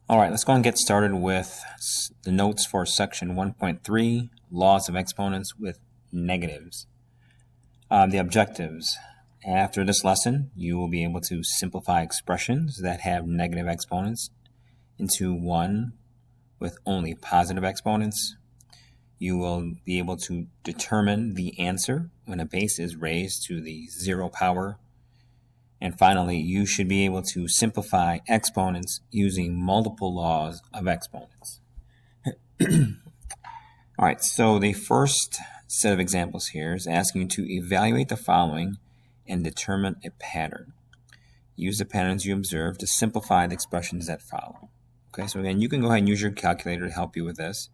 All right, let's go and get started with the notes for section 1.3, laws of exponents with negatives. The objectives. After this lesson, you will be able to simplify expressions that have negative exponents into one with only positive exponents. You will be able to determine the answer when a base is raised to the 0 power. And finally, you should be able to simplify exponents using multiple laws of exponents. All right, so the first set of examples here is asking you to evaluate the following and determine a pattern. Use the patterns you observe to simplify the expressions that follow. Okay, so again, you can go ahead and use your calculator to help you with this,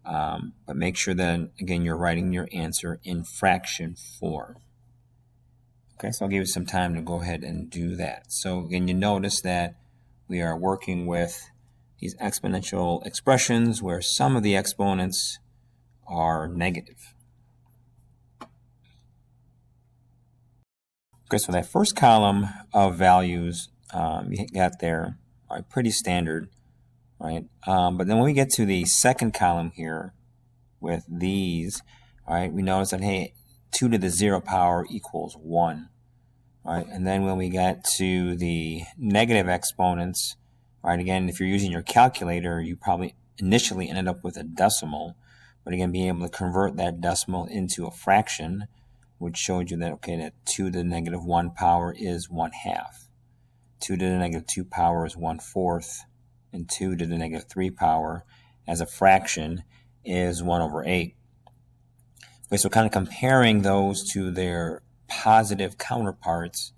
but make sure that, again, you're writing your answer in fraction form. Okay, so I'll give you some time to go ahead and do that. So again, you notice that we are working with these exponential expressions where some of the exponents are negative. Okay, so that first column of values you got there are pretty standard, right? But then when we get to the second column here with these, all right, we notice that, hey, 2 to the 0 power equals 1. Right, and then when we get to the negative exponents, right, again, if you're using your calculator, you probably initially ended up with a decimal, but again, being able to convert that decimal into a fraction, which showed you that, okay, that 2 to the negative 1 power is 1/2. 2 to the negative 2 power is 1/4, and 2 to the negative 3 power as a fraction is 1/8. Okay, so kind of comparing those to their positive counterparts,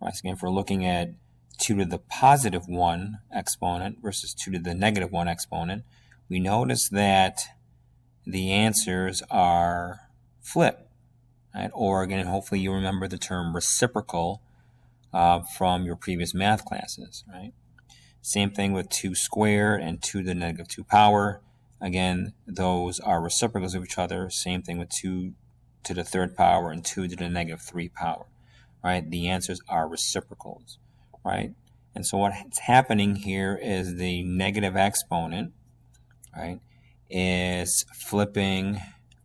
right? So again, if we're looking at 2 to the positive 1 exponent versus 2 to the negative 1 exponent, we notice that the answers are flipped, right? Or again, hopefully you remember the term reciprocal from your previous math classes, right? Same thing with 2 squared and 2 to the negative 2 power. Again, those are reciprocals of each other. Same thing with 2 to the 3rd power and 2 to the negative 3 power, right? The answers are reciprocals, right? And so what's happening here is the negative exponent, right, is flipping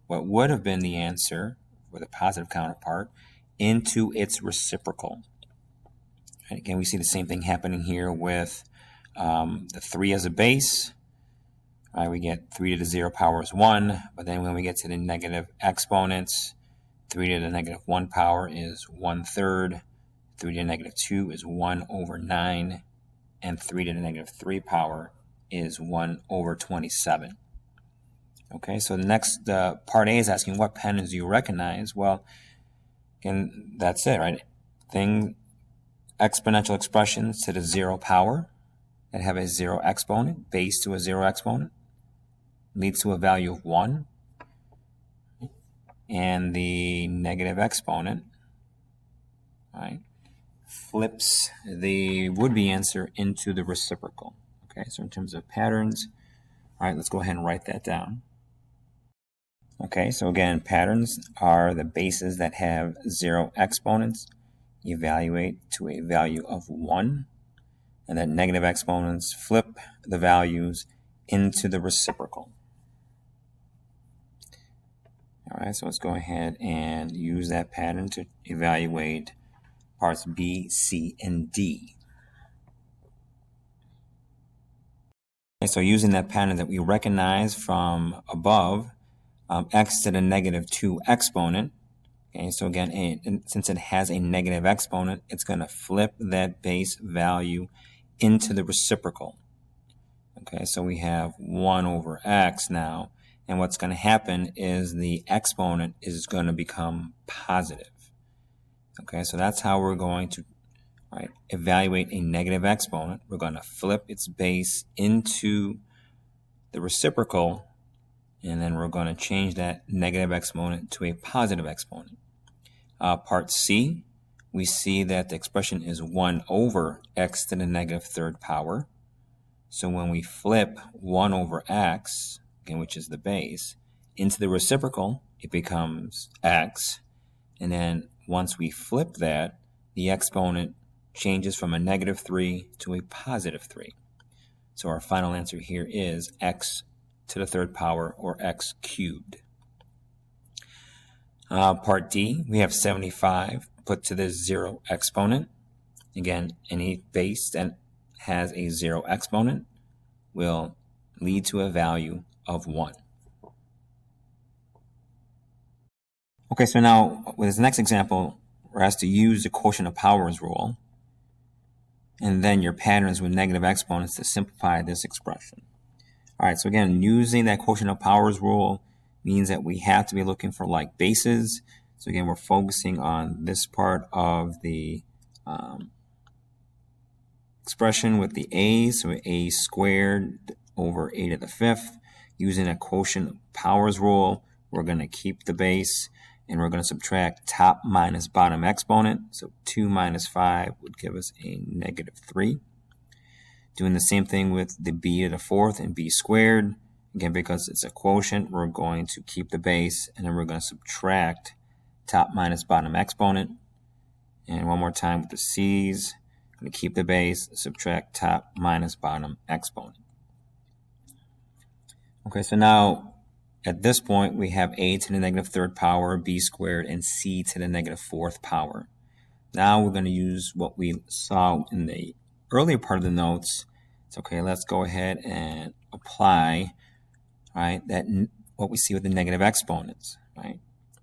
what would have been the answer with a positive counterpart into its reciprocal. And again, we see the same thing happening here with the 3 as a base. Right, we get 3 to the 0 power is 1, but then when we get to the negative exponents, 3 to the negative 1 power is 1/3, 3 to the negative 2 is 1/9, and 3 to the negative 3 power is 1/27. Okay, so the next part A is asking what patterns do you recognize? Well, and that's it, right? Exponential expressions to the 0 power that have a 0 exponent, base to a 0 exponent, leads to a value of 1, and the negative exponent, right, flips the would-be answer into the reciprocal. Okay, so in terms of patterns, all right, let's go ahead and write that down. Okay, so again, patterns are the bases that have 0 exponents, evaluate to a value of 1, and then negative exponents flip the values into the reciprocal. All right, so let's go ahead and use that pattern to evaluate parts B, C, and D. Okay, so using that pattern that we recognize from above, x to the negative 2 exponent. Okay, so again, since it has a negative exponent, it's going to flip that base value into the reciprocal. Okay, so we have 1/x now. And what's going to happen is the exponent is going to become positive. Okay, so that's how we're going to evaluate a negative exponent. We're going to flip its base into the reciprocal, and then we're going to change that negative exponent to a positive exponent. Part C, we see that the expression is 1/x to the negative 3rd power. So when we flip 1/x, again, which is the base, into the reciprocal, it becomes x. And then once we flip that, the exponent changes from a negative 3 to a positive 3. So our final answer here is x to the third power, or x cubed. Part D, we have 75 put to the 0 exponent. Again, any base that has a 0 exponent will lead to a value of 1. Okay, so now with this next example, we're asked to use the quotient of powers rule and then your patterns with negative exponents to simplify this expression. All right, so again, using that quotient of powers rule means that we have to be looking for like bases. So again, we're focusing on this part of the expression with the a's, so a squared over a to the 5th. Using a quotient of powers rule, we're going to keep the base, and we're going to subtract top minus bottom exponent. So 2 minus 5 would give us a negative 3. Doing the same thing with the b to the 4th and b squared. Again, because it's a quotient, we're going to keep the base, and then we're going to subtract top minus bottom exponent. And one more time with the c's, I'm going to keep the base, subtract top minus bottom exponent. Okay, so now at this point, we have a to the negative 3rd power, b squared, and c to the negative 4th power. Now we're going to use what we saw in the earlier part of the notes. So, okay, let's go ahead and apply, right, that what we see with the negative exponents, right?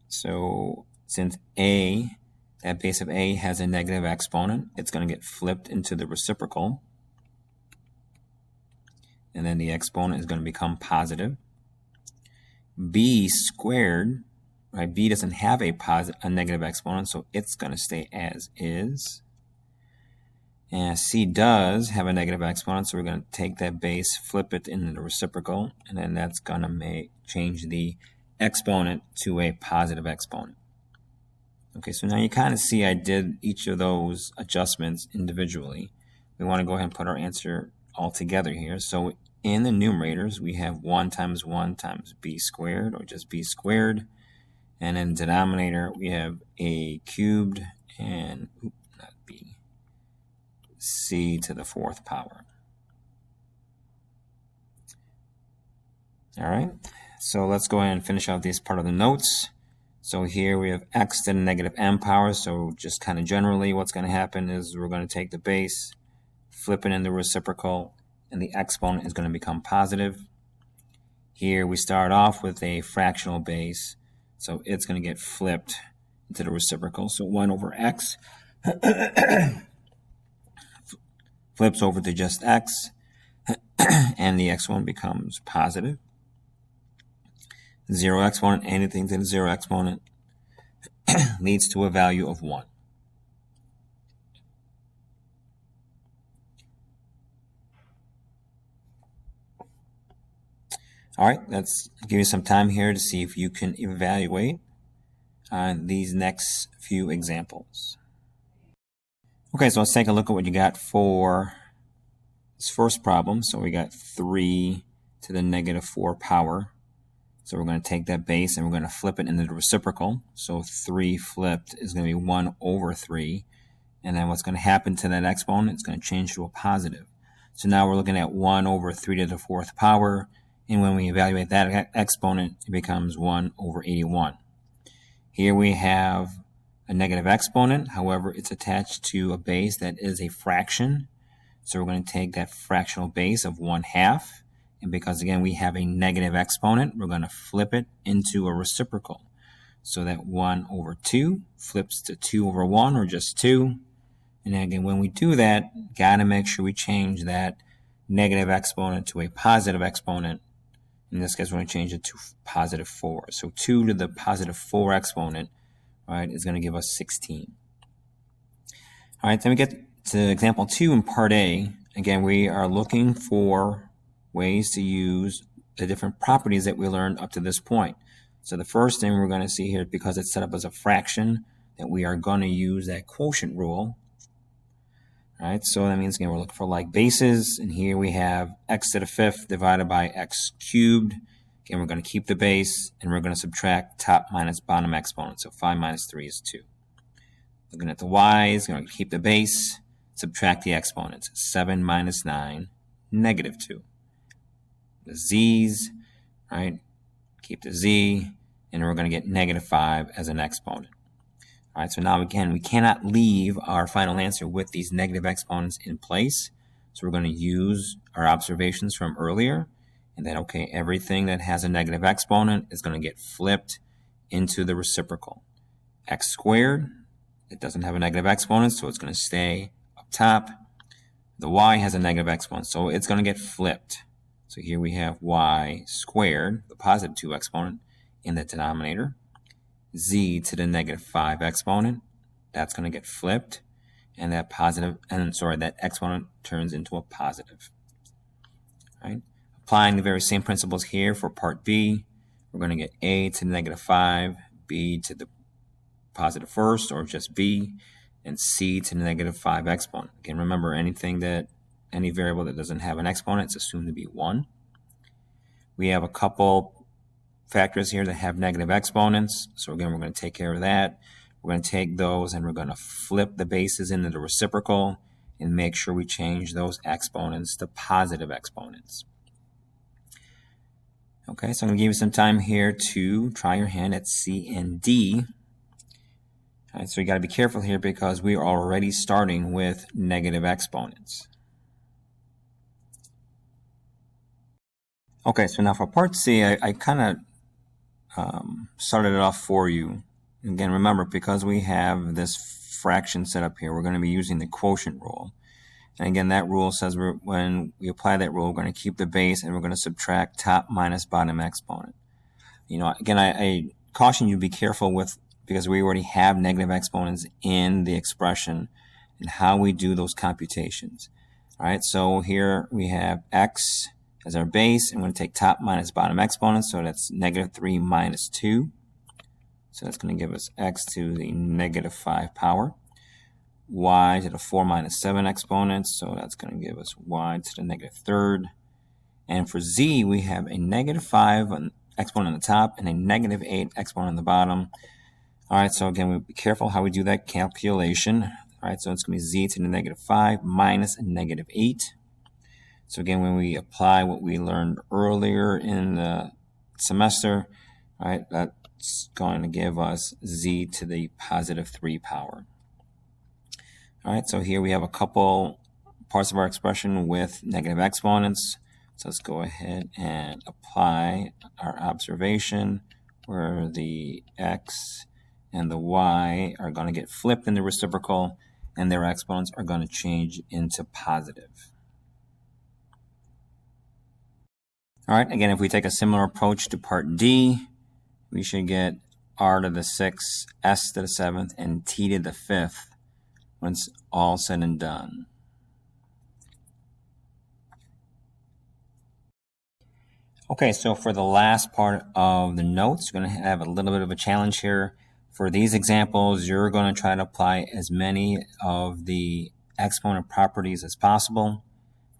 So since a, that base of a has a negative exponent, it's going to get flipped into the reciprocal. And then the exponent is going to become positive. B squared, right? B doesn't have a negative exponent, so it's going to stay as is. And C does have a negative exponent, so we're going to take that base, flip it into the reciprocal, and then that's going to change the exponent to a positive exponent. Okay, so now you kind of see I did each of those adjustments individually. We want to go ahead and put our answer all together here. So in the numerators, we have 1 times b squared, or just b squared. And in the denominator, we have a cubed and, not b, c to the 4th power. All right, so let's go ahead and finish out this part of the notes. So here we have x to the negative m power. So just kind of generally what's going to happen is we're going to take the base, flip it in the reciprocal, and the exponent is going to become positive. Here we start off with a fractional base, so it's going to get flipped into the reciprocal. So 1 over x flips over to just x, and the exponent becomes positive. 0 exponent, anything to the 0 exponent, leads to a value of 1. All right, let's give you some time here to see if you can evaluate these next few examples. Okay, so let's take a look at what you got for this first problem. So we got 3 to the negative 4 power. So we're going to take that base and we're going to flip it into the reciprocal. So 3 flipped is going to be 1 over 3. And then what's going to happen to that exponent? It's going to change to a positive. So now we're looking at 1 over 3 to the 4th power. And when we evaluate that exponent, it becomes 1 over 81. Here we have a negative exponent. However, it's attached to a base that is a fraction. So we're going to take that fractional base of 1/2. And because, again, we have a negative exponent, we're going to flip it into a reciprocal. So that 1 over 2 flips to 2 over 1, or just 2. And then, again, when we do that, got to make sure we change that negative exponent to a positive exponent. In this case, we're going to change it to positive 4. So 2 to the positive 4 exponent, right, is going to give us 16. All right, then we get to example 2 in part A. Again, we are looking for ways to use the different properties that we learned up to this point. So the first thing we're going to see here, because it's set up as a fraction, that we are going to use that quotient rule. All right, so that means, again, we're looking for like bases, and here we have x to the 5th divided by x cubed. Again, we're going to keep the base, and we're going to subtract top minus bottom exponent. So 5 minus 3 is 2. Looking at the y's, we're going to keep the base, subtract the exponents. 7 minus 9, -2. The z's, right? Keep the z, and we're going to get -5 as an exponent. All right, so now again, we cannot leave our final answer with these negative exponents in place. So we're going to use our observations from earlier, and then, okay, everything that has a negative exponent is going to get flipped into the reciprocal. X squared, it doesn't have a negative exponent, so it's going to stay up top. The y has a negative exponent, so it's going to get flipped. So here we have y squared, the +2 exponent, in the denominator. Z to the -5 exponent, that's going to get flipped, and that exponent turns into a positive. Right? Applying the very same principles here for part B, we're going to get a to the -5, b to the +1st, or just b, and c to the -5 exponent. Again, remember, any variable that doesn't have an exponent, it's assumed to be 1. We have a couple factors here that have negative exponents, so again, we're going to take care of that. We're going to take those and we're going to flip the bases into the reciprocal and make sure we change those exponents to positive exponents. Okay, so I'm going to give you some time here to try your hand at C and D. All right, so you got to be careful here because we are already starting with negative exponents. Okay, so now for part C, I kind of started it off for you. Again, remember, because we have this fraction set up here, we're going to be using the quotient rule. And again, that rule says when we apply that rule, we're going to keep the base and we're going to subtract top minus bottom exponent. You know, again, I caution you to be careful with, because we already have negative exponents in the expression and how we do those computations. All right, so here we have x as our base, and we're going to take top minus bottom exponents, so that's -3 minus 2. So that's going to give us x to the -5 power. Y to the 4 minus 7 exponents, so that's going to give us y to the -3rd. And for z, we have a -5 exponent on the top and a -8 exponent on the bottom. All right, so again, we'll be careful how we do that calculation. All right, so it's going to be z to the -5 minus a -8. So again, when we apply what we learned earlier in the semester, all right, that's going to give us z to the +3 power. All right, so here we have a couple parts of our expression with negative exponents. So let's go ahead and apply our observation where the x and the y are going to get flipped in the reciprocal and their exponents are going to change into positive. All right, again, if we take a similar approach to part D, we should get r to the 6th, s to the 7th, and t to the 5th when it's all said and done. Okay, so for the last part of the notes, you're going to have a little bit of a challenge here. For these examples, you're going to try to apply as many of the exponent properties as possible. All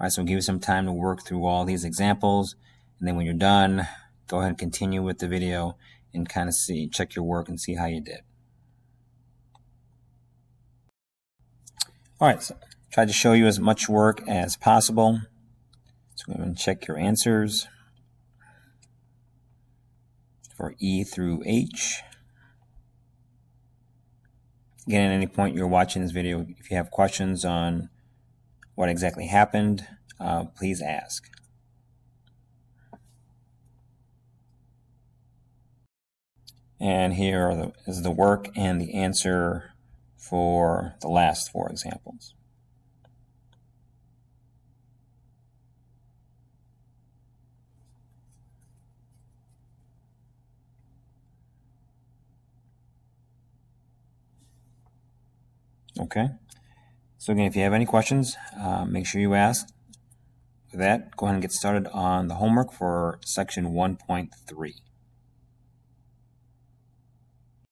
right, so I'll give you some time to work through all these examples. And then when you're done, go ahead and continue with the video and kind of check your work and see how you did. All right, so try to show you as much work as possible. So go ahead and check your answers for E through H. Again, at any point you're watching this video, if you have questions on what exactly happened, please ask. And here is the work and the answer for the last 4 examples. Okay, so again, if you have any questions, make sure you ask. With that, go ahead and get started on the homework for section 1.3.